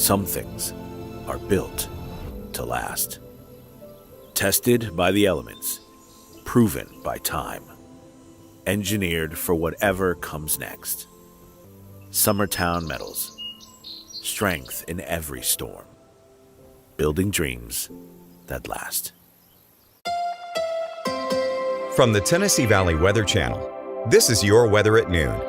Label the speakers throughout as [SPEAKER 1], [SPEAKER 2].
[SPEAKER 1] Some things are built to last. Tested by the elements, proven by time, engineered for whatever comes next. Summertown Metals. Strength in every storm. Building dreams that last.
[SPEAKER 2] From the Tennessee Valley Weather Channel, this is your weather at noon.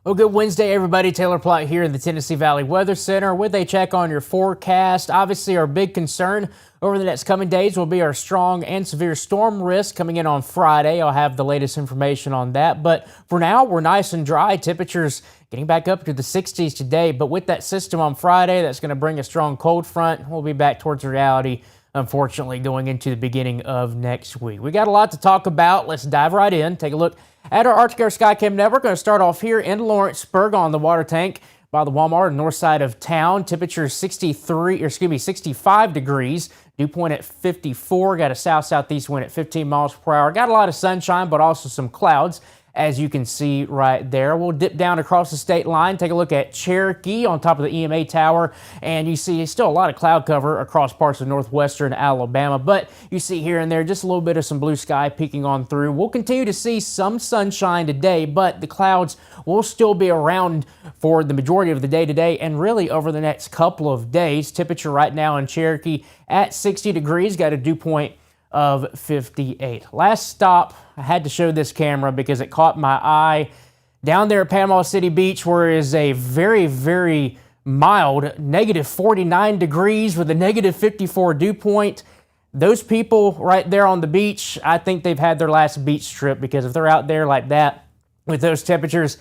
[SPEAKER 3] Well, good Wednesday, everybody. Taylor Plott here in the Tennessee Valley Weather Center with a check on your forecast. Obviously, our big concern over the next coming days will be our strong and severe storm risk coming in on Friday. I'll have the latest information on that. But for now, we're nice and dry. Temperatures getting back up to the 60s today. But with that system on Friday, that's going to bring a strong cold front. We'll be back towards reality, unfortunately, going into the beginning of next week. We got a lot to talk about. Let's dive right in. Take a look at our Arctic Air Skycam network. Going to start off here in Lawrenceburg on the water tank by the Walmart, north side of town. Temperature 65 degrees. Dew point at 54. Got a south-southeast wind at 15 miles per hour. Got a lot of sunshine, but also some clouds, as you can see right there. We'll dip down across the state line, take a look at Cherokee on top of the EMA tower, and you see still a lot of cloud cover across parts of northwestern Alabama, but you see here and there just a little bit of some blue sky peeking on through. We'll continue to see some sunshine today, but the clouds will still be around for the majority of the day today and really over the next couple of days. Temperature right now in Cherokee at 60 degrees, got a dew point of 58. Last stop, I had to show this camera because it caught my eye down there at Panama City Beach, where it is a very, very mild negative 49 degrees with a negative 54 dew point. Those people right there on the beach, I think they've had their last beach trip, because if they're out there like that with those temperatures,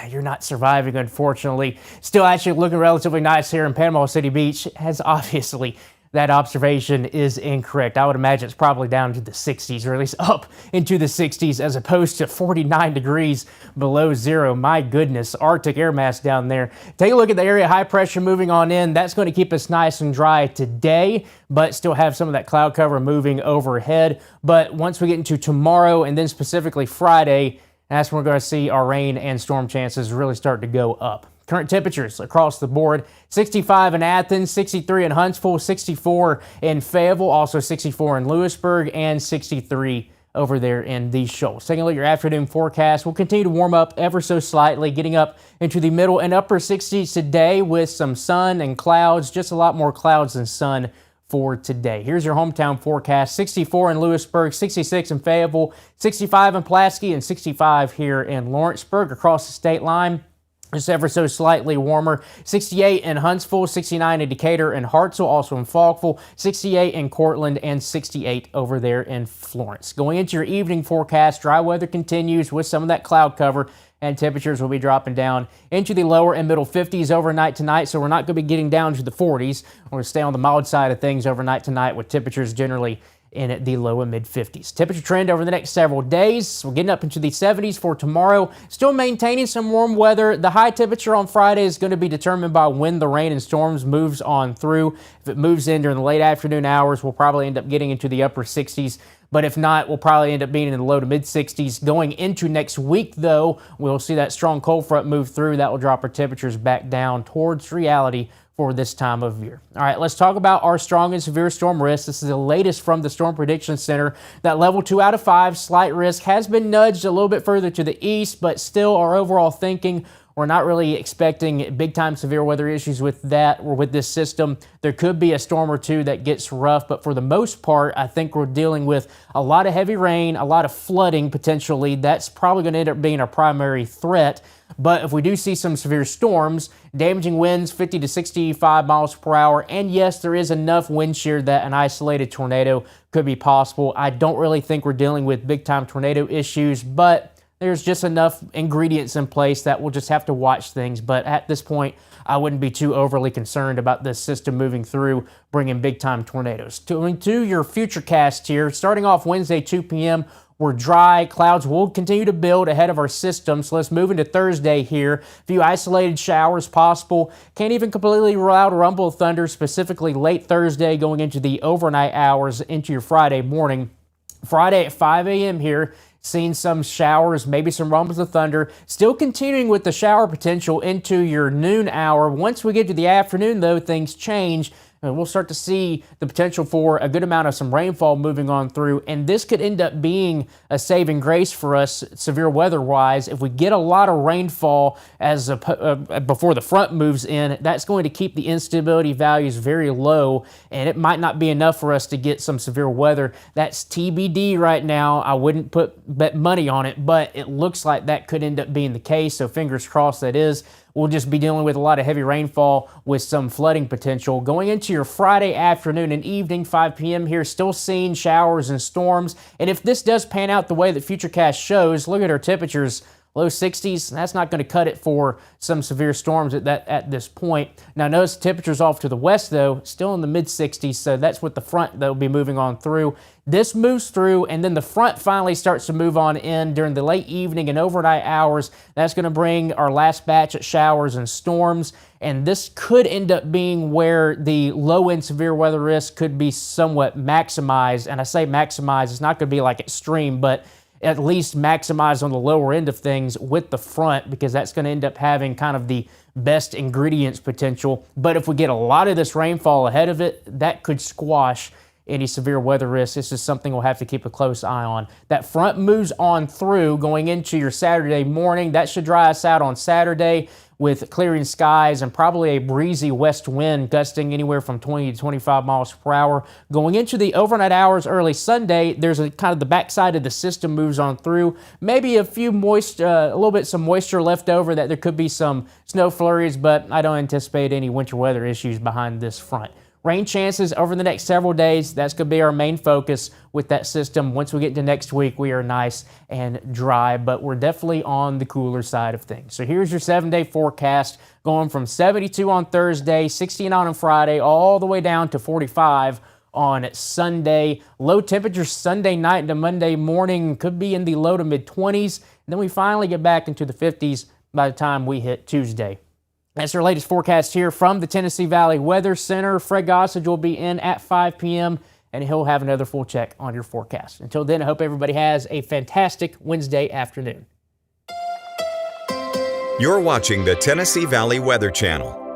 [SPEAKER 3] you're not surviving, unfortunately. Still actually looking relatively nice here in Panama City Beach, as obviously that observation is incorrect. I would imagine it's probably down to the 60s, or at least up into the 60s, as opposed to 49 degrees below zero. My goodness, Arctic air mass down there. Take a look at the area high pressure moving on in. That's going to keep us nice and dry today, but still have some of that cloud cover moving overhead. But once we get into tomorrow and then specifically Friday, that's when we're going to see our rain and storm chances really start to go up. Current temperatures across the board: 65 in Athens, 63 in Huntsville, 64 in Fayetteville, also 64 in Lewisburg, and 63 over there in the Shoals. Taking a look at your afternoon forecast, we'll continue to warm up ever so slightly, getting up into the middle and upper 60s today with some sun and clouds, just a lot more clouds than sun for today. Here's your hometown forecast: 64 in Lewisburg, 66 in Fayetteville, 65 in Pulaski, and 65 here in Lawrenceburg. Across the state line, just ever so slightly warmer: 68 in Huntsville, 69 in Decatur and Hartselle, also in Falkville, 68 in Cortland, and 68 over there in Florence. Going into your evening forecast, dry weather continues with some of that cloud cover, and temperatures will be dropping down into the lower and middle 50s overnight tonight, so we're not going to be getting down to the 40s. We're going to stay on the mild side of things overnight tonight, with temperatures generally in the low and mid 50s. Temperature trend over the next several days: we're getting up into the 70s for tomorrow, still maintaining some warm weather. The high temperature on Friday is going to be determined by when the rain and storms moves on through. If it moves in during the late afternoon hours, we'll probably end up getting into the upper 60s. But if not, we'll probably end up being in the low to mid 60s. Going into next week, though, we'll see that strong cold front move through. That will drop our temperatures back down towards reality for this time of year. All right, let's talk about our strong and severe storm risk. This is the latest from the Storm Prediction Center. That level 2 out of 5 slight risk has been nudged a little bit further to the east, but still our overall thinking, we're not really expecting big-time severe weather issues with that or with this system. There could be a storm or two that gets rough, but for the most part, I think we're dealing with a lot of heavy rain, a lot of flooding potentially. That's probably going to end up being our primary threat. But if we do see some severe storms, damaging winds 50 to 65 miles per hour, and yes, there is enough wind shear that an isolated tornado could be possible. I don't really think we're dealing with big-time tornado issues, but there's just enough ingredients in place that we'll just have to watch things. But at this point, I wouldn't be too overly concerned about this system moving through, bringing big-time tornadoes. Going to your future cast here, starting off Wednesday, 2 p.m., we're dry. Clouds will continue to build ahead of our system. So let's move into Thursday here. A few isolated showers possible. Can't even completely rule out a rumble of thunder, specifically late Thursday going into the overnight hours into your Friday morning. Friday at 5 a.m. here, Seeing some showers, maybe some rumbles of thunder. Still continuing with the shower potential into your noon hour. Once we get to the afternoon, though, things change. And we'll start to see the potential for a good amount of some rainfall moving on through, and this could end up being a saving grace for us severe weather-wise. If we get a lot of rainfall as before the front moves in, that's going to keep the instability values very low, and it might not be enough for us to get some severe weather. That's TBD right now. I wouldn't bet money on it, but it looks like that could end up being the case, so fingers crossed that is. We'll just be dealing with a lot of heavy rainfall with some flooding potential. Going into your Friday afternoon and evening, 5 p.m. here, still seeing showers and storms. And if this does pan out the way that Futurecast shows, look at our temperatures. Low 60s, that's not going to cut it for some severe storms at this point. Now notice the temperatures off to the west, though, still in the mid 60s, so that's what the front that will be moving on through. This moves through, and then the front finally starts to move on in during the late evening and overnight hours. That's going to bring our last batch of showers and storms, and this could end up being where the low-end severe weather risk could be somewhat maximized. And I say maximized, it's not going to be like extreme, but at least maximize on the lower end of things with the front, because that's going to end up having kind of the best ingredients potential. But if we get a lot of this rainfall ahead of it, that could squash any severe weather risk. This is something we'll have to keep a close eye on. That front moves on through going into your Saturday morning. That should dry us out on Saturday with clearing skies and probably a breezy west wind gusting anywhere from 20 to 25 miles per hour. Going into the overnight hours early Sunday, there's a kind of the backside of the system moves on through. Maybe a little bit some moisture left over that there could be some snow flurries, but I don't anticipate any winter weather issues behind this front. Rain chances over the next several days, that's going to be our main focus with that system. Once we get to next week, we are nice and dry, but we're definitely on the cooler side of things. So here's your 7-day forecast, going from 72 on Thursday, 69 on Friday, all the way down to 45 on Sunday. Low temperatures Sunday night into Monday morning could be in the low to mid 20s. And then we finally get back into the 50s by the time we hit Tuesday. That's our latest forecast here from the Tennessee Valley Weather Center. Fred Gossage will be in at 5 p.m. and he'll have another full check on your forecast. Until then, I hope everybody has a fantastic Wednesday afternoon.
[SPEAKER 2] You're watching the Tennessee Valley Weather Channel.